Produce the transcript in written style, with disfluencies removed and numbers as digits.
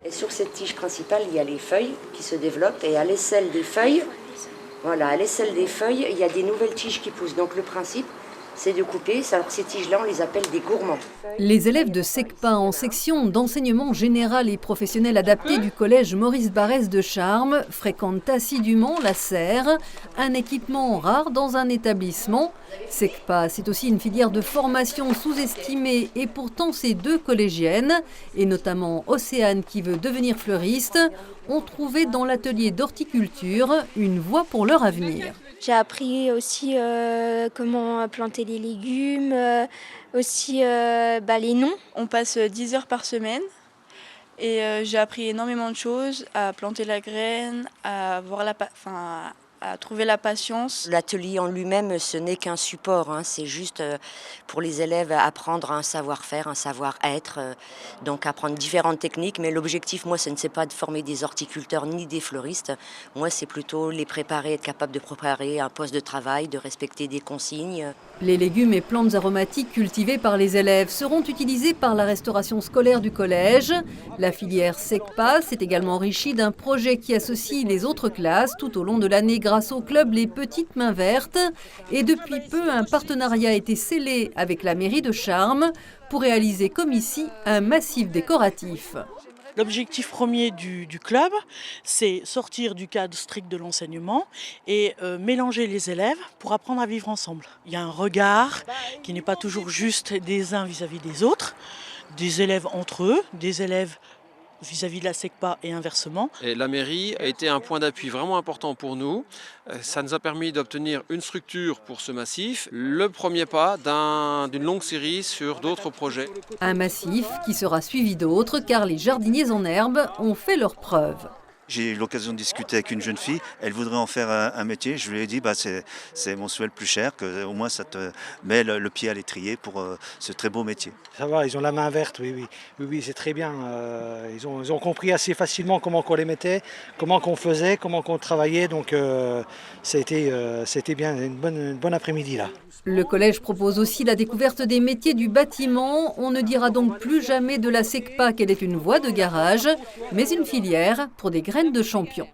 Et sur cette tige principale, il y a les feuilles qui se développent et à l'aisselle des feuilles, voilà, à l'aisselle des feuilles, il y a des nouvelles tiges qui poussent. Donc le principe, c'est de couper. Alors ces tiges-là, on les appelle des gourmands. Les élèves de SECPA en section d'enseignement général et professionnel adapté du collège Maurice Barrès de Charmes fréquentent assidûment la serre, un équipement rare dans un établissement. SECPA, c'est aussi une filière de formation sous-estimée et pourtant ces deux collégiennes, et notamment Océane qui veut devenir fleuriste, ont trouvé dans l'atelier d'horticulture une voie pour leur avenir. J'ai appris aussi comment planter les légumes, aussi les noms. On passe 10 heures par semaine et j'ai appris énormément de choses, à planter la graine, à trouver la patience. L'atelier en lui-même, ce n'est qu'un support, hein. C'est juste pour les élèves apprendre un savoir-faire, un savoir-être, donc apprendre différentes techniques. Mais l'objectif, moi, ce n'est pas de former des horticulteurs ni des fleuristes. Moi, c'est plutôt les préparer, être capable de préparer un poste de travail, de respecter des consignes. Les légumes et plantes aromatiques cultivés par les élèves seront utilisés par la restauration scolaire du collège. La filière SECPA s'est également enrichie d'un projet qui associe les autres classes tout au long de l'année grâce au club Les Petites Mains Vertes. Et depuis peu, un partenariat a été scellé avec la mairie de Charmes pour réaliser comme ici un massif décoratif. L'objectif premier du club, c'est sortir du cadre strict de l'enseignement et mélanger les élèves pour apprendre à vivre ensemble. Il y a un regard qui n'est pas toujours juste des uns vis-à-vis des autres, des élèves entre eux, des élèves vis-à-vis de la SECPA et inversement. Et la mairie a été un point d'appui vraiment important pour nous. Ça nous a permis d'obtenir une structure pour ce massif, le premier pas d'une longue série sur d'autres projets. Un massif qui sera suivi d'autres car les jardiniers en herbe ont fait leurs preuves. J'ai eu l'occasion de discuter avec une jeune fille, elle voudrait en faire un métier. Je lui ai dit c'est mon souhait le plus cher, qu'au moins ça te met le pied à l'étrier pour ce très beau métier. Ça va, ils ont la main verte, oui, c'est très bien. Ils ont compris assez facilement comment qu'on les mettait, comment qu'on faisait, comment qu'on travaillait. Donc c'était bien, une bonne après-midi là. Le collège propose aussi la découverte des métiers du bâtiment. On ne dira donc plus jamais de la SECPA qu'elle est une voie de garage, mais une filière pour des graines de champions.